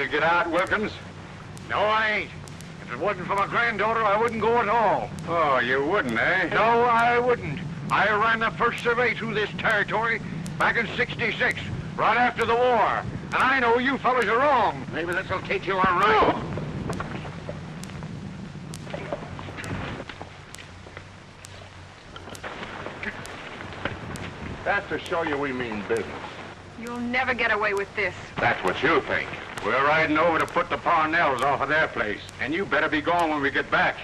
get out, Wilkins? No, I ain't. If it wasn't for my granddaughter, I wouldn't go at all. Oh, you wouldn't, eh? No, I wouldn't. I ran the first survey through this territory back in '66, right after the war. And I know you fellas are wrong. Maybe this'll teach you our right. That's to show you we mean business. You'll never get away with this. That's what you think. We're riding over to put the Parnells off of their place. And you better be gone when we get back.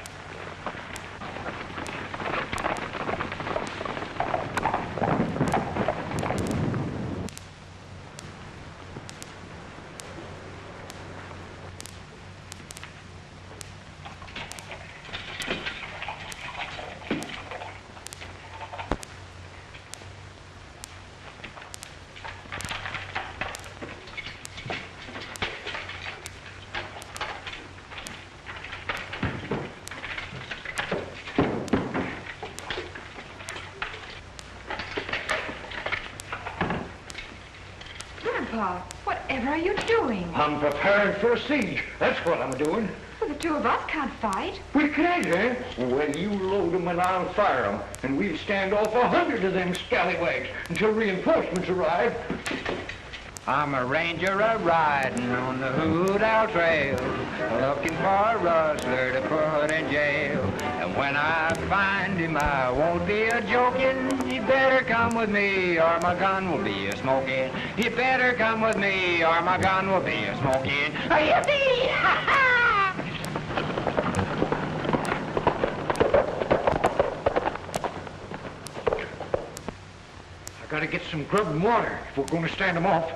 Grandpa, whatever are you doing? I'm preparing for a siege. That's what I'm doing. Well, the two of us can't fight. We can't, eh? Well, you load them and I'll fire them. And we'll stand off 100 of them scallywags until reinforcements arrive. I'm a ranger a-riding on the Hoot Owl Trail, looking for a rustler to put in jail. And when I find him, I won't be a-joking. You better come with me or my gun will be a-smoking. You better come with me or my gun will be a-smoking. Yippee! Ha-ha! I gotta get some grub and water if we're gonna stand them off.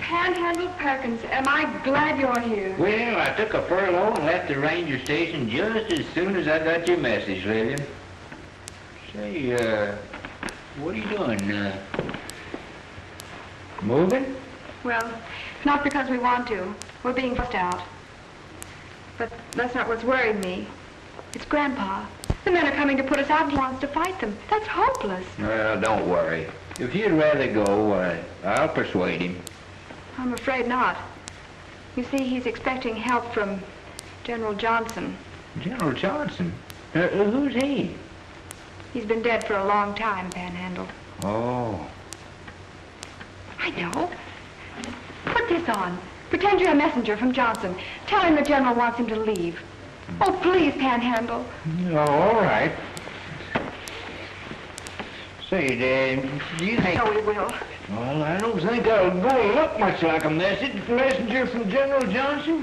Panhandle Perkins, am I glad you're here. Well, I took a furlough and left the ranger station just as soon as I got your message, Lillian. Say, what are you doing? Moving? Well, not because we want to. We're being forced out. But that's not what's worried me. It's Grandpa. The men are coming to put us out and he wants to fight them. That's hopeless. Well, don't worry. If you'd rather go, I'll persuade him. I'm afraid not. You see, he's expecting help from General Johnson. General Johnson? Who's he? He's been dead for a long time, Panhandle. Oh. I know. Put this on. Pretend you're a messenger from Johnson. Tell him the General wants him to leave. Oh, please, Panhandle. Oh, all right. Say, do you think... No, he will. Well, I don't think I'll go look much like a messenger from General Johnson.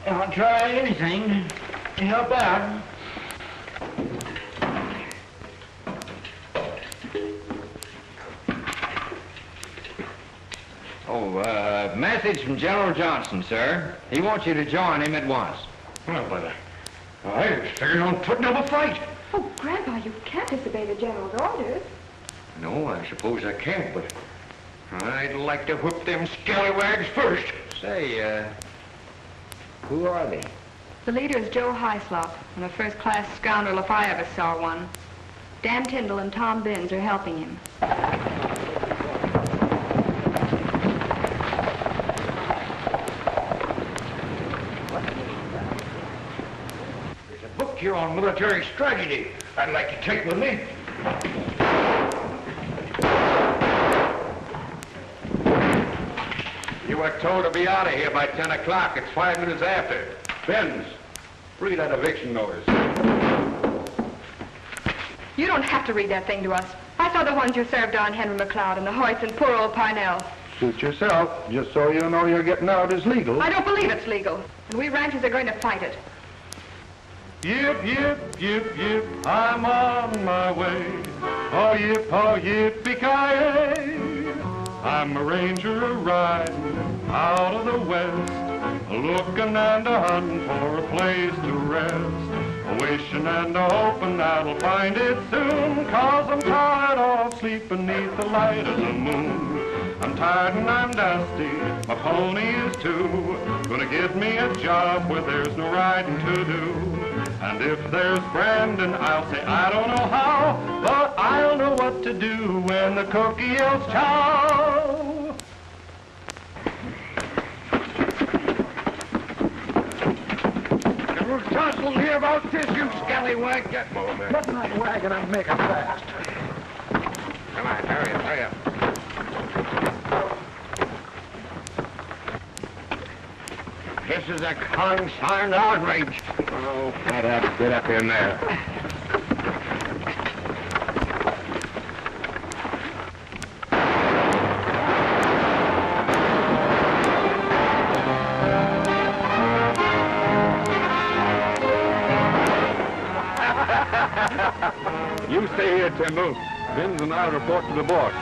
I'll try anything to help out. Oh, message from General Johnson, sir. He wants you to join him at once. Well, but I was figuring on putting up a fight. Oh, Grandpa, you can't disobey the General's orders. No, I suppose I can't, but I'd like to whip them scallywags first. Say, who are they? The leader is Joe Hyslop, and a first-class scoundrel if I ever saw one. Dan Tyndall and Tom Binns are helping him. There's a book here on military strategy I'd like to take with me. You were told to be out of here by 10 o'clock. It's 5 minutes after. Benz, read that eviction notice. You don't have to read that thing to us. I saw the ones you served on Henry McLeod and the Hoyts and poor old Parnell. Suit yourself. Just so you know you're getting out is legal. I don't believe it's legal. And we ranchers are going to fight it. Yip, yip, yip, yip, I'm on my way. Oh, yippee-ki-yay. I'm a ranger a-riding out of the west, looking and a-hunting for a place to rest, wishing and a-hoping that I'll find it soon, 'cause I'm tired of sleeping beneath the light of the moon. I'm tired and I'm dusty, my pony is too. Gonna get me a job where there's no riding to do. And if there's Brandon, I'll say I don't know how, but I'll know what to do when the cook yells chow. Don't tussle here about this, you scallywag. Get moving. Put that wagon and make it fast. Come on, hurry up, hurry up. This is a consigned outrage. Oh, I'd have to get up in there. You stay here, Timbo. Vince and I'll report to the boss.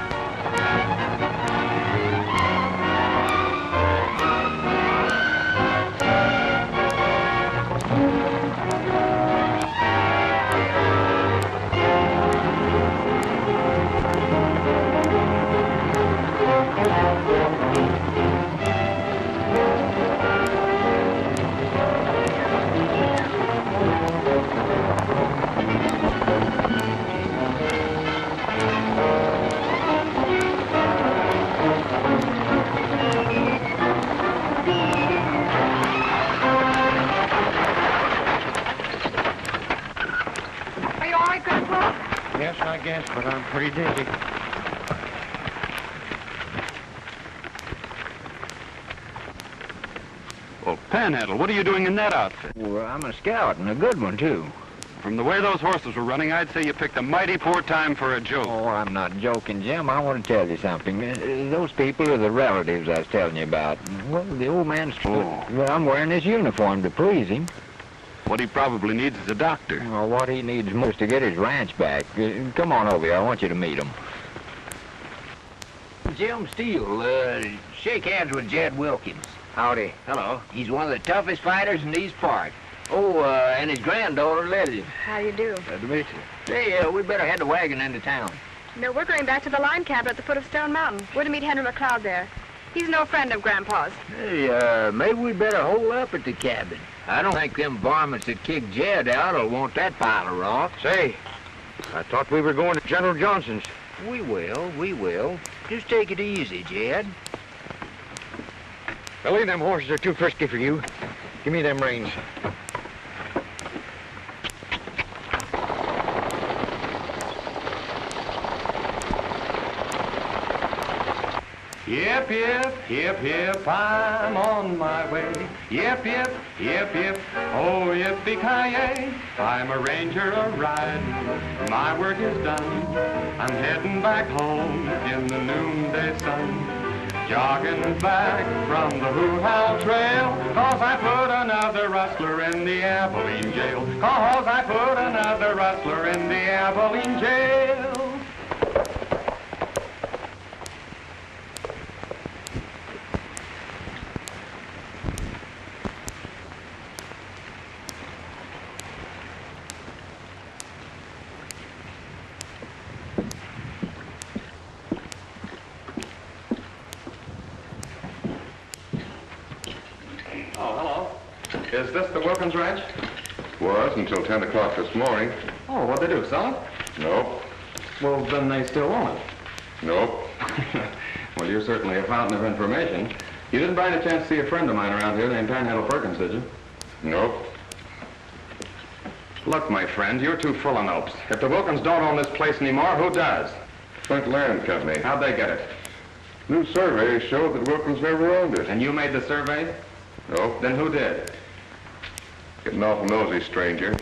Yes, I guess, but I'm pretty dizzy. Well, Panhandle, what are you doing in that outfit? Well, I'm a scout, and a good one, too. From the way those horses were running, I'd say you picked a mighty poor time for a joke. Oh, I'm not joking, Jim. I want to tell you something. Those people are the relatives I was telling you about. Well, the old man's... Oh. Well, I'm wearing this uniform to please him. What he probably needs is a doctor. Well, what he needs most is to get his ranch back. Come on over here. I want you to meet him. Jim Steele, shake hands with Jed Wilkins. Howdy. Hello. He's one of the toughest fighters in these parts. Oh, and his granddaughter, Letty. How do you do? Glad to meet you. Say, we better head the wagon into town. No, we're going back to the line cabin at the foot of Stone Mountain. We're to meet Henry McLeod there. He's no friend of Grandpa's. Hey, maybe we better hole up at the cabin. I don't think them varmints that kicked Jed out will want that pile of rocks. Say, I thought we were going to General Johnson's. We will. Just take it easy, Jed. Billy, them horses are too frisky for you. Give me them reins. Yip, yip, yip, yip, I'm on my way. Yip, yip, yip, yip, oh, yippee-ki-yay. I'm a ranger a-riding, my work is done. I'm heading back home in the noonday sun. Jogging back from the Hoo-How Trail, 'cause I put another rustler in the Abilene jail. 'Cause I put another rustler in the Abilene jail. Is this the Wilkins Ranch? Was until 10 o'clock this morning. Oh, what'd they do, sell it? Nope. Well, then they still own it. Nope. Well, you're certainly a fountain of information. You didn't by any chance see a friend of mine around here named Panhandle Perkins, did you? Nope. Look, my friend, you're too full of nopes. If the Wilkins don't own this place anymore, who does? Flint Land Company. How'd they get it? New survey showed that Wilkins never owned it. And you made the survey? Nope. Then who did? Getting awful nosy, stranger.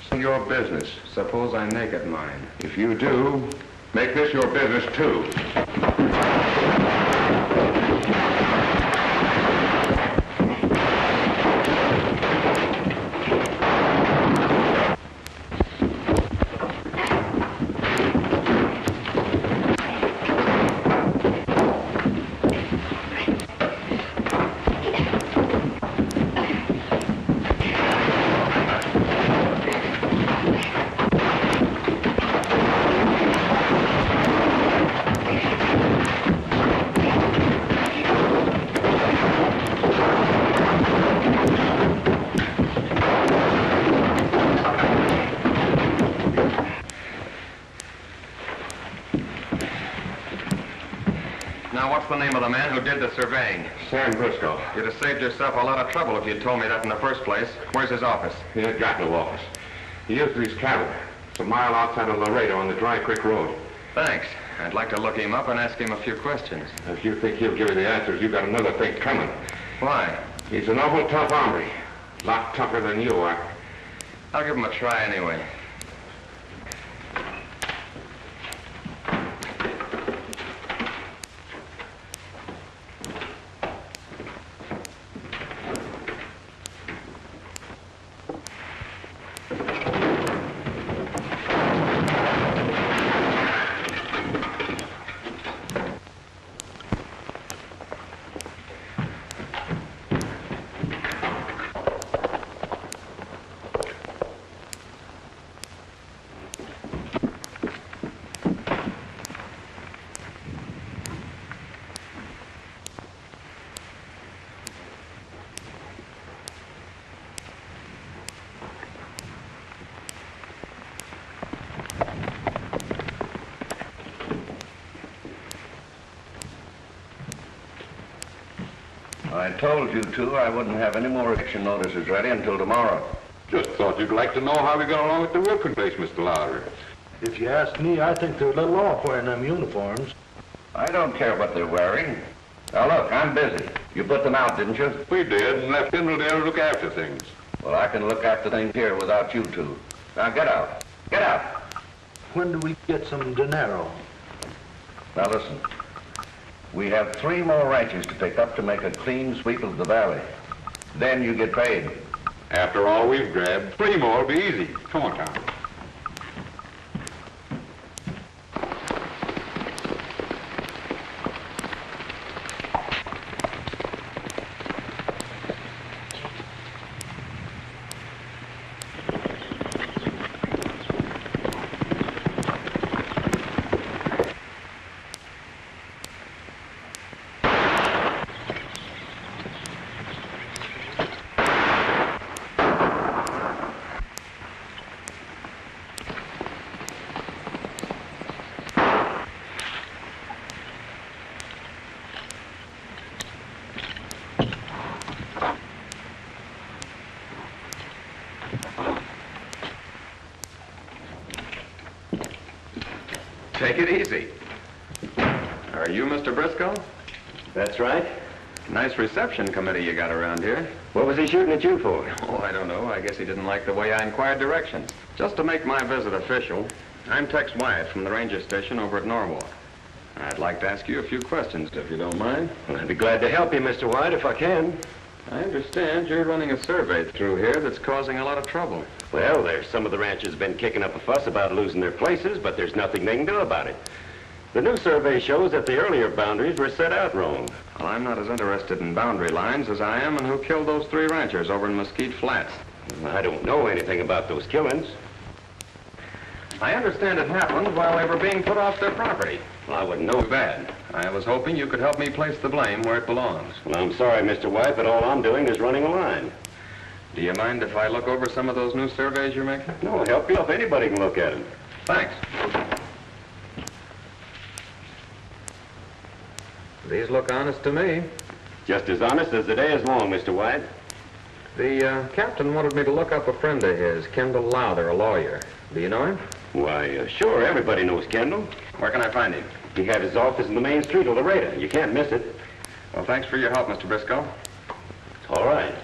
It's your business. Suppose I make it mine. If you do, make this your business, too. Now, what's the name of the man who did the surveying? Sam Briscoe. You'd have saved yourself a lot of trouble if you'd told me that in the first place. Where's his office? He ain't got no office. He lives with his cattle. It's a mile outside of Laredo on the Dry Creek Road. Thanks. I'd like to look him up and ask him a few questions. If you think he'll give you the answers, you got another thing coming. Why? He's an awful tough hombre. A lot tougher than you are. I'll give him a try anyway. I told you two I wouldn't have any more eviction notices ready until tomorrow. Just thought you'd like to know how we got along with the working place, Mr. Lowry. If you ask me, I think they're a little off wearing them uniforms. I don't care what they're wearing. Now look, I'm busy. You put them out, didn't you? We did, and left Kendall there to look after things. Well, I can look after things here without you two. Now get out. Get out. When do we get some dinero? Now listen. We have 3 more ranches to pick up to make a clean sweep of the valley. Then you get paid. After all we've grabbed, 3 more will be easy. Come on, Tom. Take it easy. Are you Mr. Briscoe? That's right. Nice reception committee you got around here. What was he shooting at you for? Oh, I don't know. I guess he didn't like the way I inquired directions. Just to make my visit official, I'm Tex Wyatt from the ranger station over at Norwalk. I'd like to ask you a few questions, if you don't mind. Well, I'd be glad to help you, Mr. White, if I can. I understand you're running a survey through here that's causing a lot of trouble. Well, there's some of the ranchers have been kicking up a fuss about losing their places, but there's nothing they can do about it. The new survey shows that the earlier boundaries were set out wrong. Well, I'm not as interested in boundary lines as I am in who killed those 3 ranchers over in Mesquite Flats. I don't know anything about those killings. I understand it happened while they were being put off their property. Well, I wouldn't know. Too bad. I was hoping you could help me place the blame where it belongs. Well, I'm sorry, Mr. White, but all I'm doing is running a line. Do you mind if I look over some of those new surveys you're making? No, I'll help you if anybody can look at them. Thanks. These look honest to me. Just as honest as the day is long, Mr. White. The captain wanted me to look up a friend of his, Kendall Lowther, a lawyer. Do you know him? Why, sure, everybody knows Kendall. Where can I find him? He had his office in the main street of Laredo. You can't miss it. Well, thanks for your help, Mr. Briscoe. All right.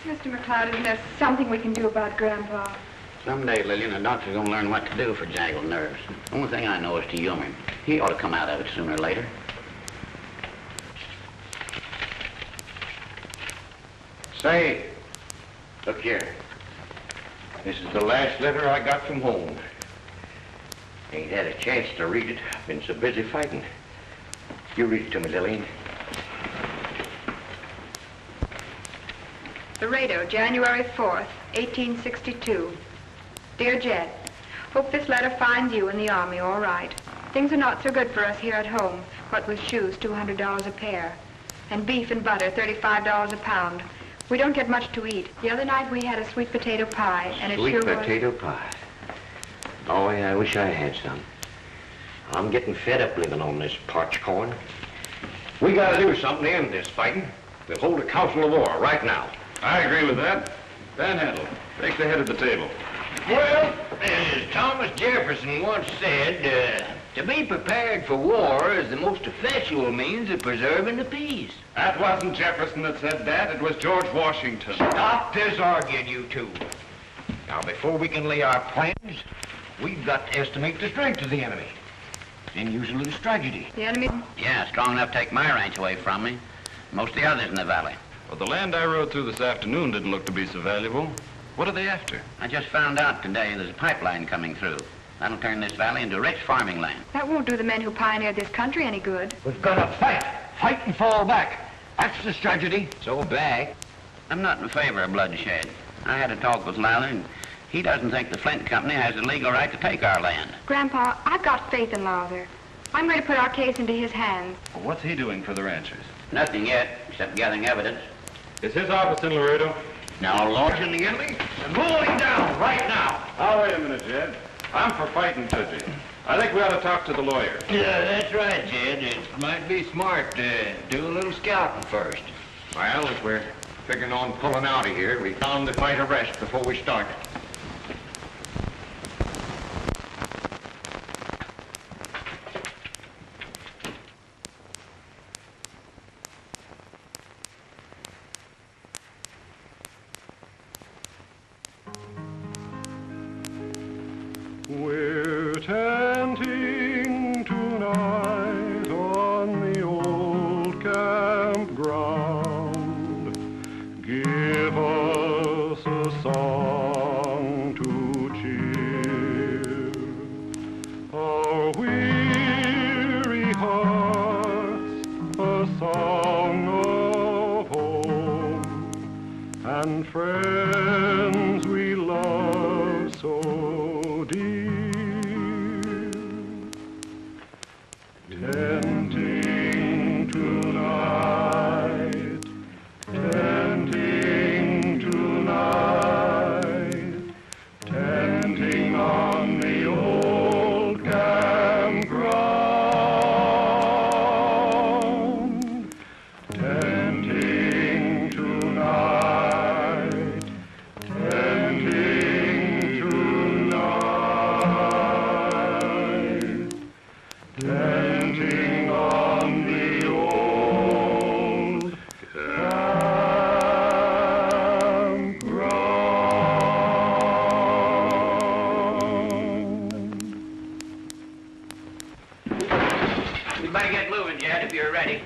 Mr. McLeod, isn't there something we can do about Grandpa? Someday, Lillian, the doctor's gonna learn what to do for jangled nerves. The only thing I know is to humor him. He ought to come out of it sooner or later. Say, look here. This is the last letter I got from home. Ain't had a chance to read it. I've been so busy fighting. You read it to me, Lillian. Laredo, January 4th, 1862. Dear Jed, hope this letter finds you in the Army all right. Things are not so good for us here at home, what with shoes, $200 a pair, and beef and butter, $35 a pound. We don't get much to eat. The other night we had a sweet potato pie, and it sure was... Sweet potato pie. Oh, yeah, I wish I had some. I'm getting fed up living on this parched corn. We gotta do something to end this fighting. We'll hold a council of war right now. I agree with that. Panhandle, take the head of the table. Well, as Thomas Jefferson once said, to be prepared for war is the most effectual means of preserving the peace. That wasn't Jefferson that said that. It was George Washington. Stop this arguing, you two. Now, before we can lay our plans, we've got to estimate the strength of the enemy. Then use a little strategy. The enemy... Yeah, strong enough to take my ranch away from me. Most of the others in the valley. Well, the land I rode through this afternoon didn't look to be so valuable. What are they after? I just found out today there's a pipeline coming through. That'll turn this valley into rich farming land. That won't do the men who pioneered this country any good. We've got to fight. Fight and fall back. That's the strategy. So back. I'm not in favor of bloodshed. I had a talk with Lowther, and he doesn't think the Flint Company has the legal right to take our land. Grandpa, I've got faith in Lowther. I'm going to put our case into his hands. Well, what's he doing for the ranchers? Nothing yet, except gathering evidence. Is his office in Laredo? Now, launching the enemy and rolling down right now. Oh, wait a minute, Jed. I'm for fighting Tudgy. I think we ought to talk to the lawyer. Yeah, that's right, Jed. It might be smart to do a little scouting first. Well, if we're figuring on pulling out of here, we found to fight a rest before we start. We're tenting tonight on the old campground. Give us a song to cheer our weary hearts, a song of home and friends we love so dear. Tenting tonight, tenting tonight, tenting on the old campground. Tenting tonight, tenting tonight, tenting on the old campground. You better get moving, Jed, if you're ready.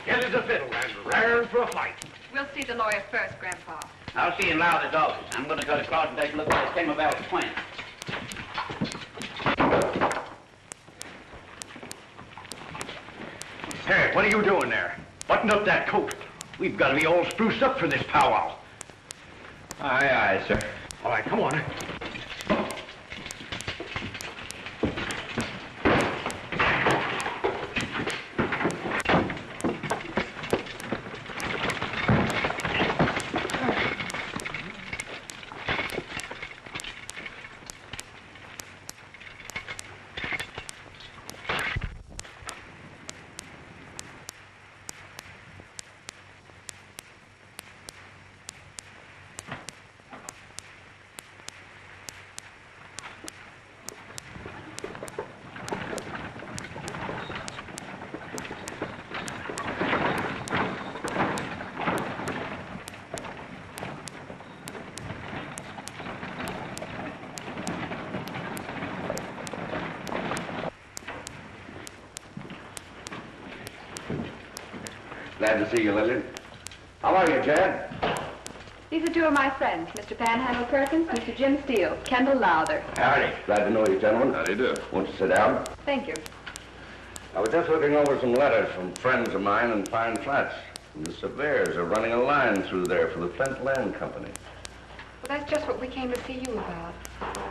Get us a fiddle and raring for a fight. We'll see the lawyer first, Grandpa. I'll see you in Lowther's office. I'm going to cut across and take a look at this came about twin. Hey, what are you doing there? Button up that coat. We've got to be all spruced up for this powwow. Aye, aye, sir. All right, come on. Glad to see you, Lillian. How are you, Jed? These are two of my friends, Mr. Panhandle Perkins, Mr. Jim Steele, Kendall Lowther. Howdy. Glad to know you, gentlemen. How do you do? Won't you sit down? Thank you. I was just looking over some letters from friends of mine in Pine Flats. The Severes are running a line through there for the Flint Land Company. Well, that's just what we came to see you about.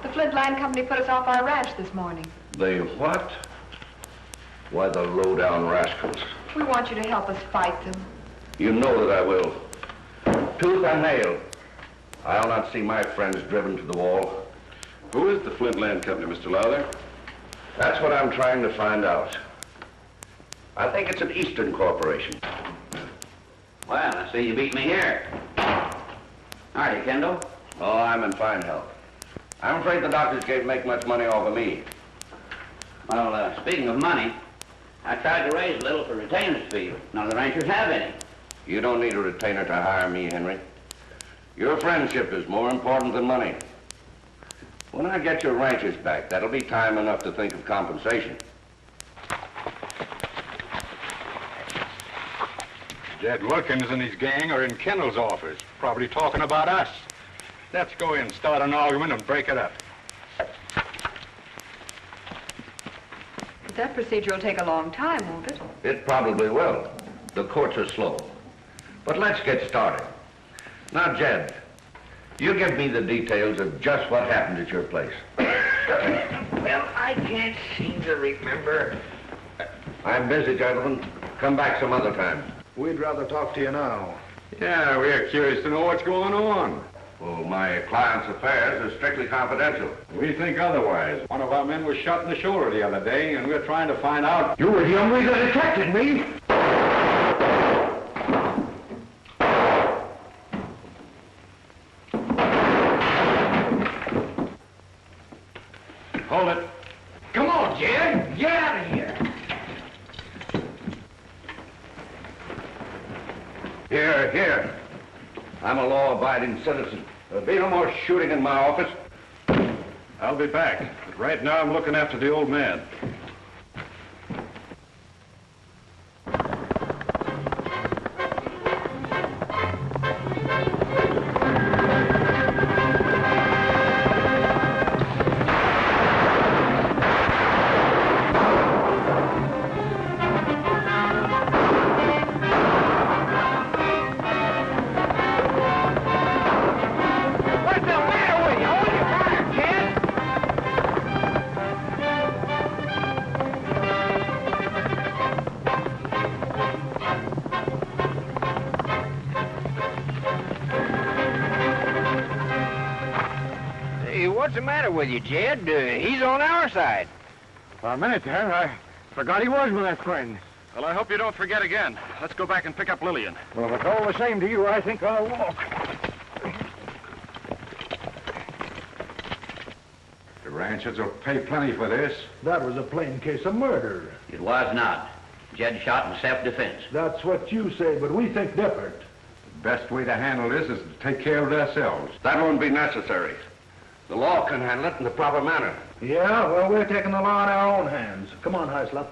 The Flint Land Company put us off our ranch this morning. They what? Why, the low-down rascals. We want you to help us fight them. You know that I will. Tooth and nail. I'll not see my friends driven to the wall. Who is the Flint Land Company, Mr. Lowther? That's what I'm trying to find out. I think it's an Eastern corporation. Well, I see you beat me here. Howdy, Kendall. Oh, I'm in fine health. I'm afraid the doctors can't make much money off of me. Well, speaking of money, I tried to raise a little for retainer's fee, but none of the ranchers have any. You don't need a retainer to hire me, Henry. Your friendship is more important than money. When I get your ranches back, that'll be time enough to think of compensation. Jed Wilkins and his gang are in Kendall's office, probably talking about us. Let's go in, start an argument, and break it up. But that procedure will take a long time, won't it? It probably will. The courts are slow. But let's get started. Now, Jed, you give me the details of just what happened at your place. Well, I can't seem to remember. I'm busy, gentlemen. Come back some other time. We'd rather talk to you now. Yeah, we're curious to know what's going on. Well, my client's affairs are strictly confidential. We think otherwise. One of our men was shot in the shoulder the other day, and we're trying to find out. You were the hombre that attacked me. Hold it. Come on, Jed. Get out of here. Here. I'm a law-abiding citizen. There'll be no more shooting in my office. I'll be back. But right now, I'm looking after the old man. What's the matter with you, Jed? He's on our side. For a minute there, I forgot he was my best friend. Well, I hope you don't forget again. Let's go back and pick up Lillian. Well, if it's all the same to you, I think I'll walk. The ranchers will pay plenty for this. That was a plain case of murder. It was not. Jed shot in self-defense. That's what you say, but we think different. The best way to handle this is to take care of it ourselves. That won't be necessary. The law can handle it in the proper manner. Yeah, well, we're taking the law in our own hands. Come on, Hyslop.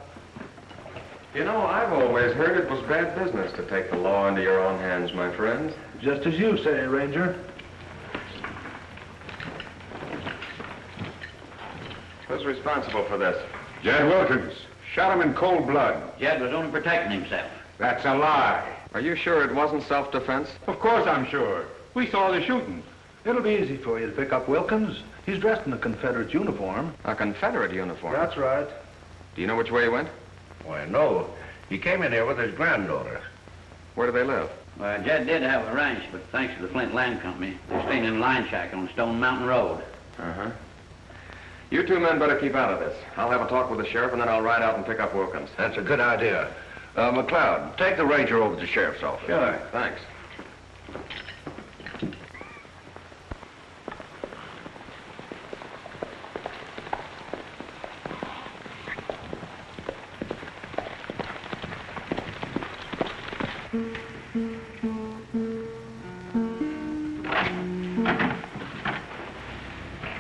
You know, I've always heard it was bad business to take the law into your own hands, my friends. Just as you say, Ranger. Who's responsible for this? Jed Wilkins. Shot him in cold blood. Jed was only protecting himself. That's a lie. Are you sure it wasn't self-defense? Of course I'm sure. We saw the shooting. It'll be easy for you to pick up Wilkins. He's dressed in a Confederate uniform. A Confederate uniform? That's right. Do you know which way he went? Why, no. He came in here with his granddaughter. Where do they live? Well, Jed did have a ranch, but thanks to the Flint Land Company, they're staying in a line shack on Stone Mountain Road. Uh-huh. You two men better keep out of this. I'll have a talk with the sheriff, and then I'll ride out and pick up Wilkins. That's a good idea. McLeod, take the ranger over to the sheriff's office. Sure. Thanks.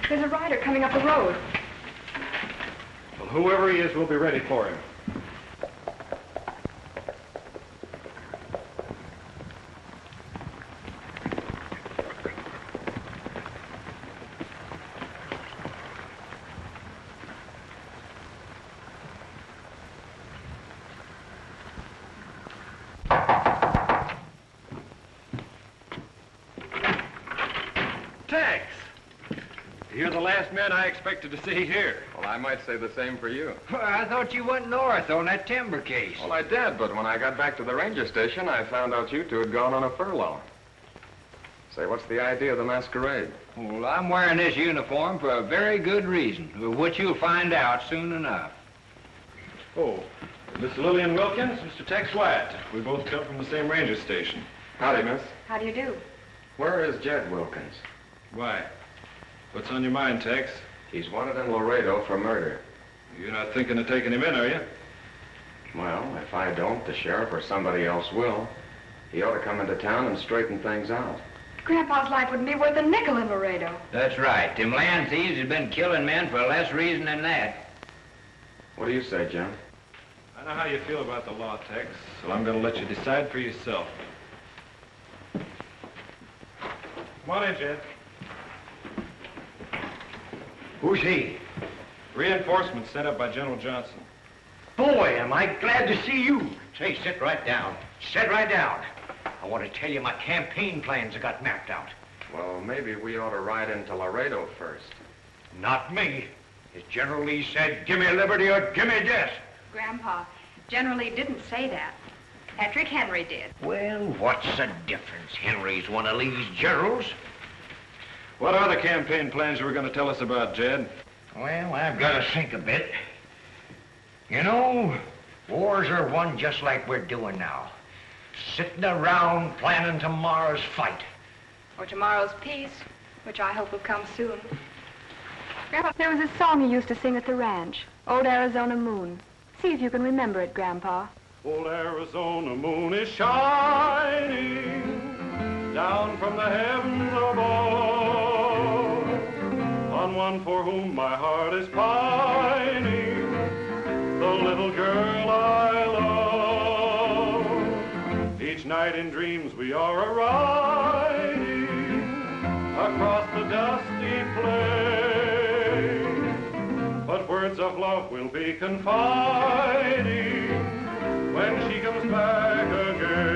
There's a rider coming up the road. Well, whoever he is, we'll be ready for him. Tex. You're the last man I expected to see here. Well, I might say the same for you. Well, I thought you went north on that timber case. Well, I did, but when I got back to the ranger station, I found out you two had gone on a furlough. Say, what's the idea of the masquerade? Well, I'm wearing this uniform for a very good reason, which you'll find out soon enough. Oh, Miss Lillian Wilkins, Mr. Tex Wyatt. We both come from the same ranger station. Howdy, miss. How do you do? Where is Jed Wilkins? Why? What's on your mind, Tex? He's wanted in Laredo for murder. You're not thinking of taking him in, are you? Well, if I don't, the sheriff or somebody else will. He ought to come into town and straighten things out. Grandpa's life wouldn't be worth a nickel in Laredo. That's right. Them land thieves have been killing men for less reason than that. What do you say, Jim? I know how you feel about the law, Tex, so I'm going to let you decide for yourself. Come on in, Jed. Who's he? Reinforcements sent up by General Johnson. Boy, am I glad to see you. Say, sit right down. Sit right down. I want to tell you my campaign plans have got mapped out. Well, maybe we ought to ride into Laredo first. Not me. As General Lee said, give me liberty or give me death. Grandpa, General Lee didn't say that. Patrick Henry did. Well, what's the difference? Henry's one of Lee's generals. What are the campaign plans you were going to tell us about, Jed? Well, I've got to think a bit. You know, wars are won just like we're doing now. Sitting around planning tomorrow's fight. Or tomorrow's peace, which I hope will come soon. Grandpa, there was a song you used to sing at the ranch, Old Arizona Moon. See if you can remember it, Grandpa. Old Arizona moon is shining down from the heavens above on one for whom my heart is pining, the little girl I love. Each night in dreams we are a-riding across the dusty plain, but words of love will be confiding when she comes back again.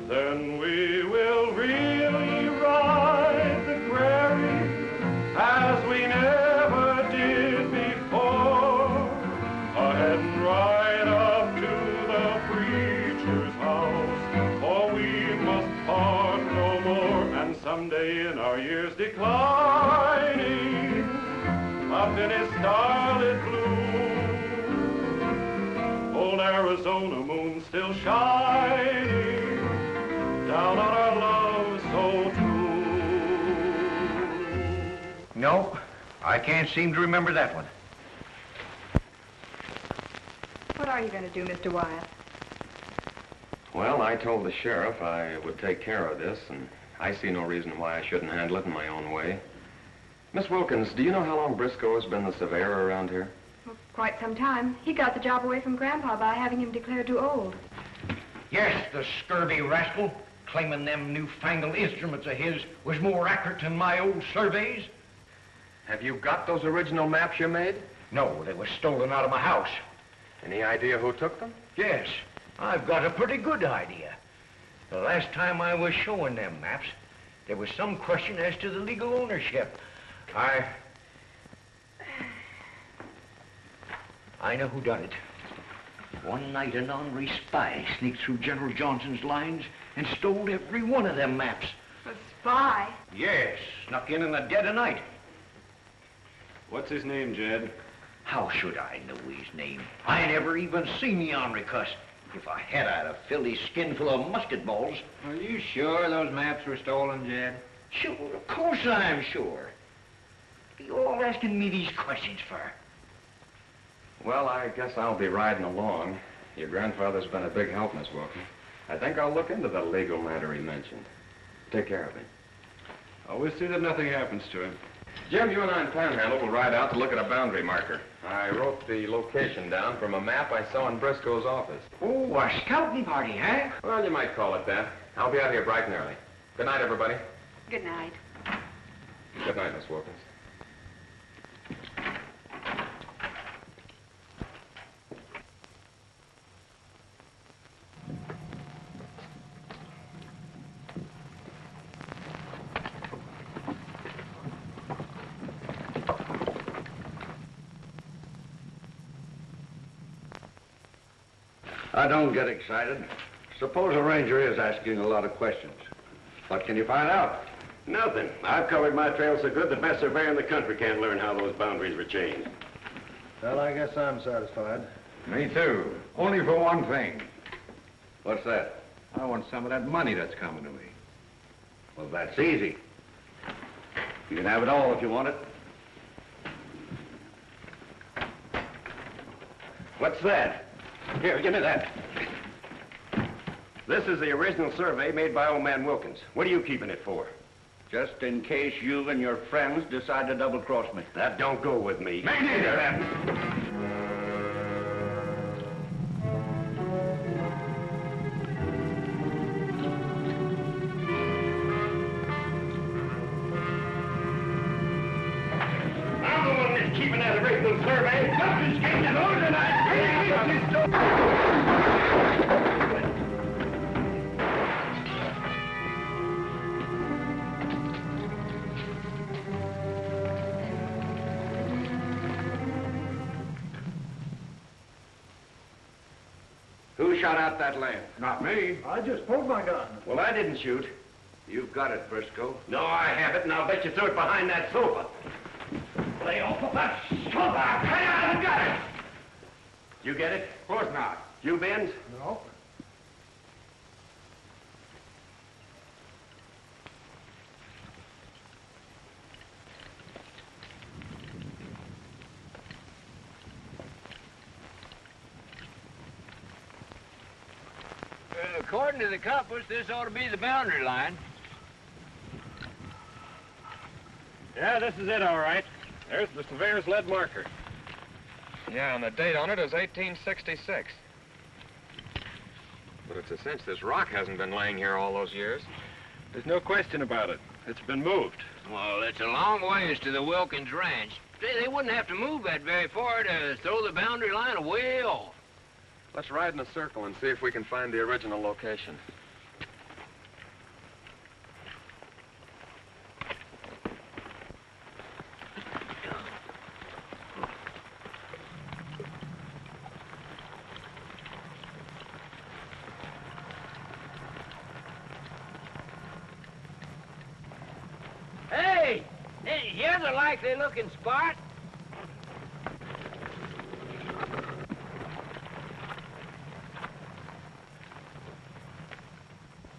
Then we will really ride the prairie as we never did before, ahead and right up to the preacher's house, for we must part no more, and someday in our years declining, up in his starlit blue, old Arizona moon still shining down on our love so true. No, I can't seem to remember that one. What are you going to do, Mr. Wyatt? Well, I told the sheriff I would take care of this, and I see no reason why I shouldn't handle it in my own way. Miss Wilkins, do you know how long Briscoe has been the surveyor around here? Well, quite some time. He got the job away from Grandpa by having him declared too old. Yes, the scurvy rascal, claiming them newfangled instruments of his was more accurate than my old surveys. Have you got those original maps you made? No, they were stolen out of my house. Any idea who took them? Yes, I've got a pretty good idea. The last time I was showing them maps, there was some question as to the legal ownership. I know who done it. One night, an ornery spy sneaked through General Johnson's lines and stole every one of them maps. A spy? Yes, snuck in the dead of night. What's his name, Jed? How should I know his name? I never even seen the ornery cuss. If I had, I'd have filled his skin full of musket balls. Are you sure those maps were stolen, Jed? Sure, of course I'm sure. What are you all asking me these questions for? Well, I guess I'll be riding along. Your grandfather's been a big help, Miss Wilkins. I think I'll look into the legal matter he mentioned. Take care of him. We'll see that nothing happens to him. Jim, you and I in Panhandle will ride out to look at a boundary marker. I wrote the location down from a map I saw in Briscoe's office. Oh, a scouting party, huh? Well, you might call it that. I'll be out here bright and early. Good night, everybody. Good night. Good night, Miss Wilkins. Now, don't get excited. Suppose a ranger is asking a lot of questions. What can you find out? Nothing. I've covered my trail so good the best surveyor in the country can't learn how those boundaries were changed. Well, I guess I'm satisfied. Me too. Only for one thing. What's that? I want some of that money that's coming to me. Well, that's easy. You can have it all if you want it. What's that? Here, give me that. This is the original survey made by old man Wilkins. What are you keeping it for? Just in case you and your friends decide to double-cross me. That don't go with me. Me neither. I'm the one that's keeping that original survey. Nothing's getting it over tonight. Who shot out that lamp? Not me. I just pulled my gun. Well, I didn't shoot. You've got it, Briscoe. No, I haven't, and I'll bet you threw it behind that sofa. Lay off of that sofa! I haven't got it! You get it? Of course not. You, Benz? No. According to the compass, this ought to be the boundary line. Yeah, this is it, all right. There's the surveyor's lead marker. Yeah, and the date on it is 1866. But it's a cinch this rock hasn't been laying here all those years. There's no question about it. It's been moved. Well, it's a long ways to the Wilkins Ranch. They wouldn't have to move that very far to throw the boundary line away off. Let's ride in a circle and see if we can find the original location. Hey, here's a likely-looking spot.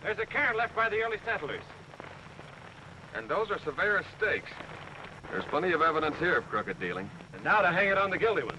There's a cairn left by the early settlers. And those are surveyor's stakes. There's plenty of evidence here of crooked dealing. And now to hang it on the guilty ones.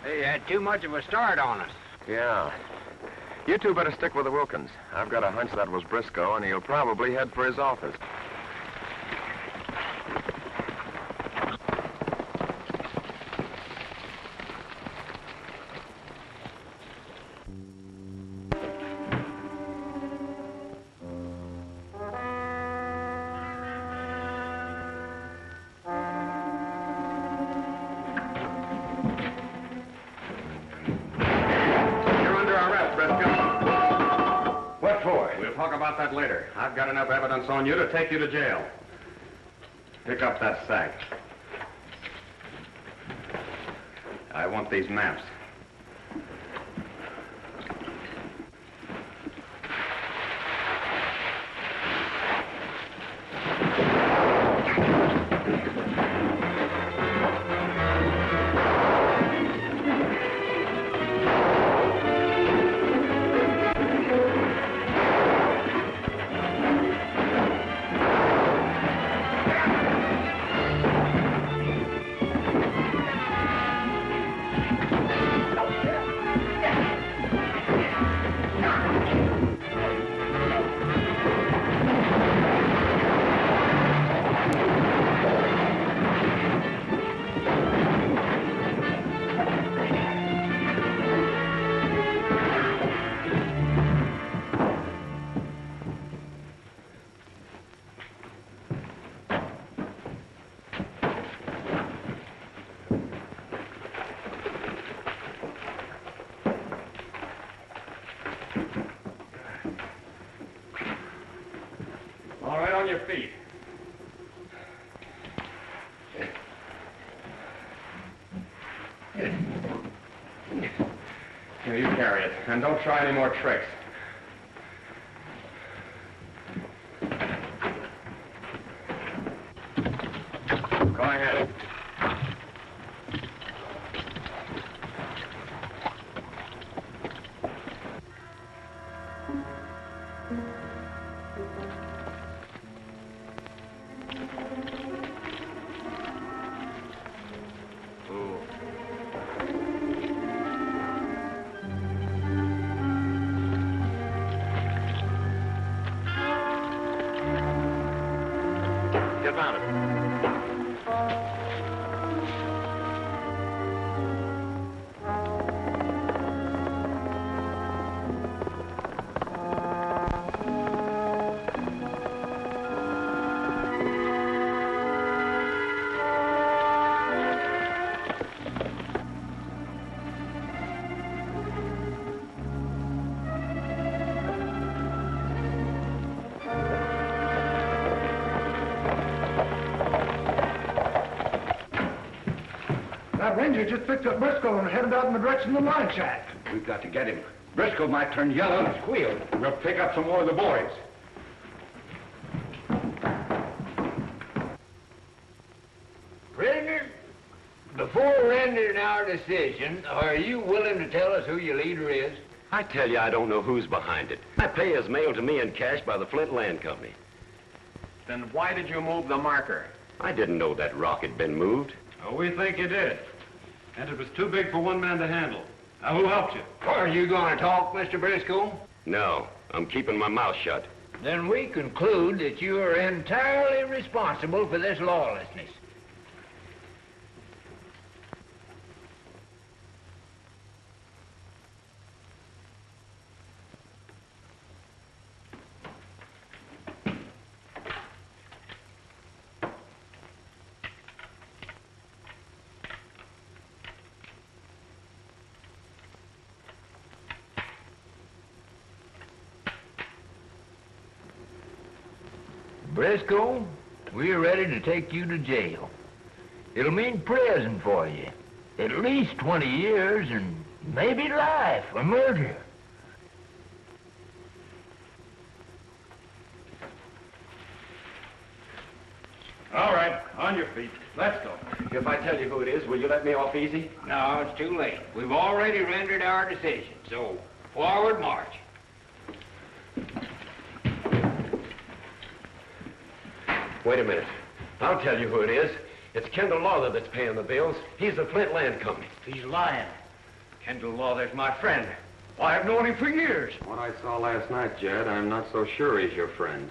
They had too much of a start on us. Yeah. You two better stick with the Wilkins. I've got a hunch that was Briscoe, and he'll probably head for his office. What for? We'll talk about that later. I've got enough evidence on you to take you to jail. Pick up that sack. I want these maps. All right, on your feet. Here, you carry it. And don't try any more tricks. Go ahead. Get mounted. That ranger just picked up Briscoe and headed out in the direction of the mine shaft. We've got to get him. Briscoe might turn yellow and squeal. We'll pick up some more of the boys. Prisoner, before rendering our decision, are you willing to tell us who your leader is? I tell you, I don't know who's behind it. My pay is mailed to me in cash by the Flint Land Company. Then why did you move the marker? I didn't know that rock had been moved. Oh, we think you did. And it was too big for one man to handle. Now, who helped you? Are you going to talk, Mr. Briscoe? No, I'm keeping my mouth shut. Then we conclude that you are entirely responsible for this lawlessness. Briscoe, we're ready to take you to jail. It'll mean prison for you. At least 20 years and maybe life for murder. All right, on your feet. Let's go. If I tell you who it is, will you let me off easy? No, it's too late. We've already rendered our decision, so forward march. Wait a minute. I'll tell you who it is. It's Kendall Lawler that's paying the bills. He's the Flint Land Company. He's lying. Kendall Lawler's my friend. Why, I've known him for years. What I saw last night, Jed, I'm not so sure he's your friend.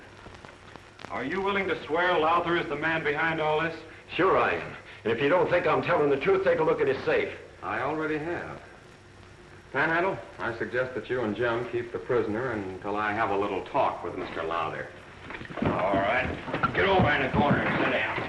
Are you willing to swear Lowther is the man behind all this? Sure I am. And if you don't think I'm telling the truth, take a look at his safe. I already have. Panhandle, I suggest that you and Jim keep the prisoner until I have a little talk with Mr. Lowther. All right. Get over in the corner and sit down.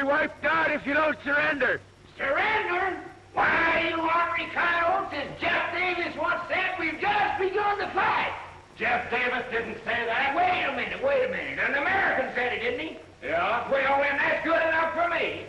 wiped out if you don't surrender. Surrender? Why, you ornery coyotes, as Jeff Davis once said, we've just begun to fight. Jeff Davis didn't say that. Wait a minute. An American said it, didn't he? Yeah? Well, then that's good enough for me.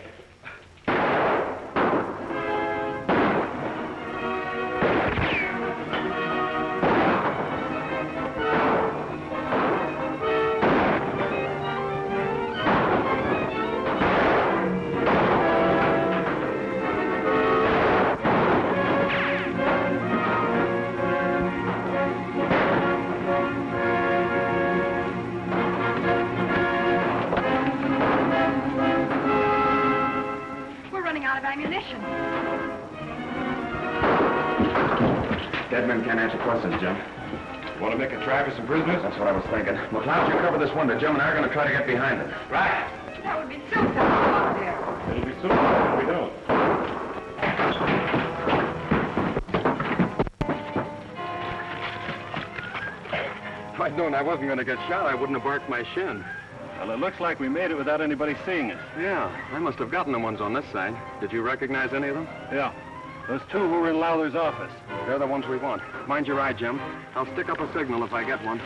Ammunition. Dead men can't answer questions, Jim. Want to make a try for some prisoners? That's what I was thinking. McLeod, you cover this window, Jim, and I'm going to try to get behind it. Right. That would be so tough out there. It'll be so bad if we don't. If I'd known I wasn't going to get shot, I wouldn't have barked my shin. Well, it looks like we made it without anybody seeing us. Yeah, I must have gotten the ones on this side. Did you recognize any of them? Yeah. Those two who were in Lowther's office. They're the ones we want. Mind your eye, Jim. I'll stick up a signal if I get one.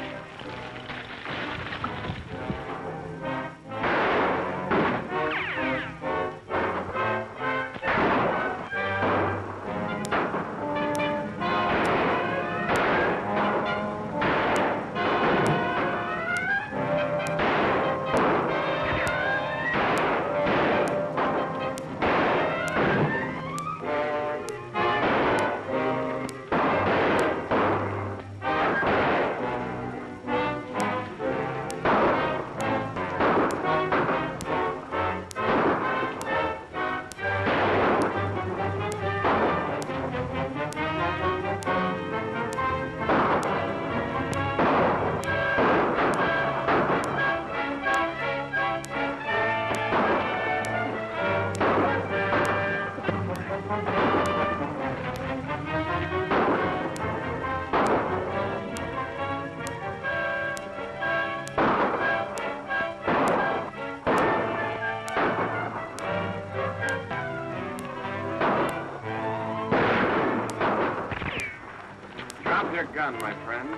Drop your gun, my friend.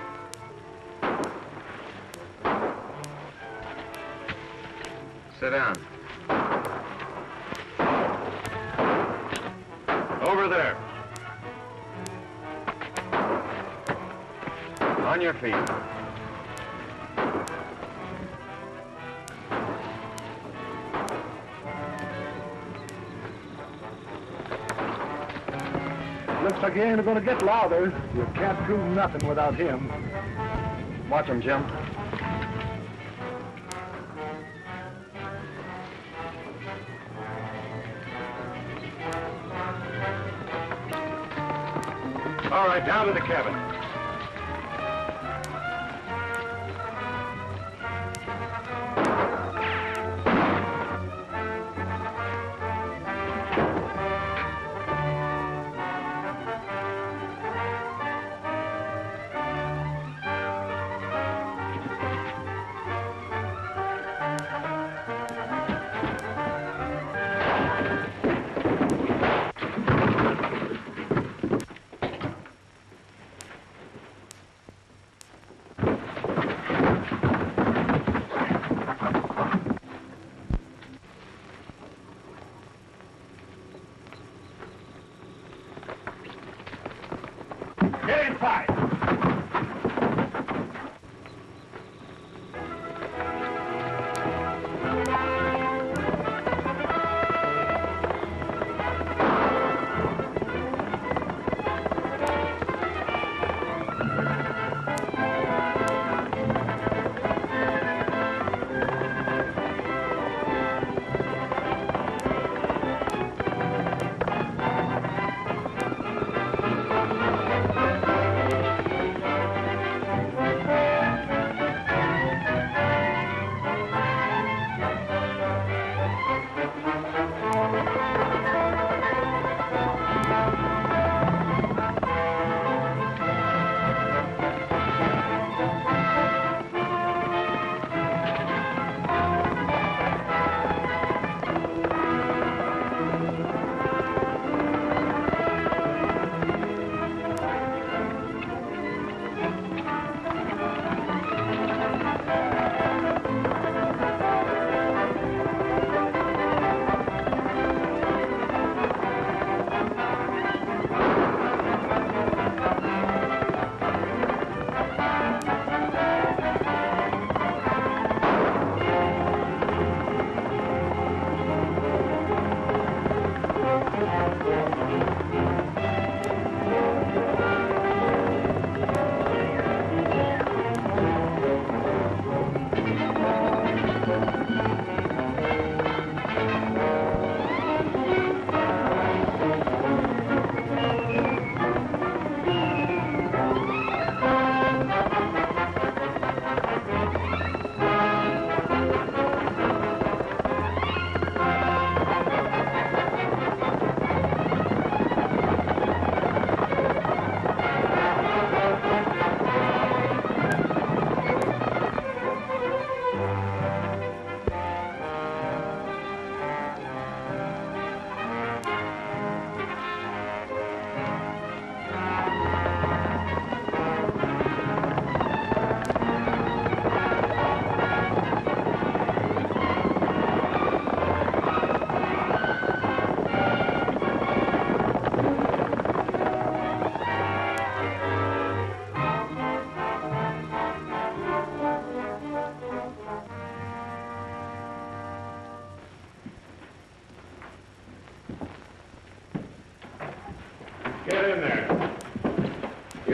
Sit down. Over there. On your feet. Looks like you ain't gonna get Lowther. You can't prove nothing without him. Watch him, Jim. All right, down to the cabin.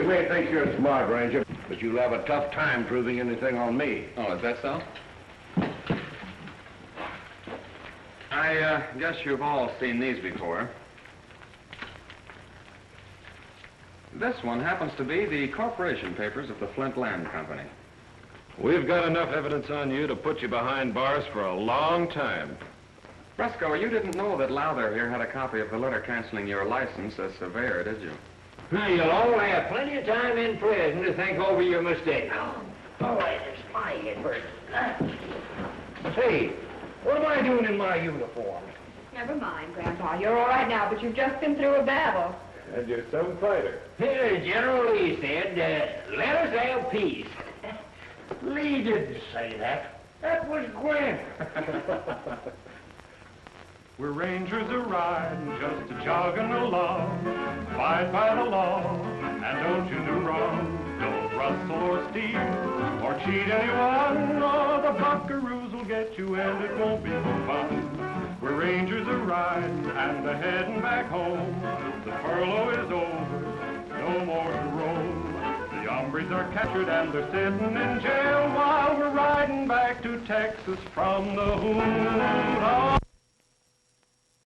may think you're smart, Ranger, but you'll have a tough time proving anything on me. Oh, is that so? I guess you've all seen these before. This one happens to be the corporation papers of the Flint Land Company. We've got enough evidence on you to put you behind bars for a long time. Briscoe, you didn't know that Lowther here had a copy of the letter canceling your license as surveyor, did you? You'll all have plenty of time in prison to think over your mistake. All right, it's my head first. Say, what am I doing in my uniform? Never mind, Grandpa. You're all right now, but you've just been through a battle. And you're some fighter. General Lee said, let us have peace. Lee didn't say that. That was Grant. We're rangers a-riding, just a-jogging along. Abide by the law, and don't you do wrong. Don't rustle or steal, or cheat anyone. Oh, the buckaroos will get you, and it won't be no fun. We're rangers a-riding, and a-heading back home. The furlough is over, no more to roam. The hombres are captured, and they're sitting in jail, while we're riding back to Texas from the hood.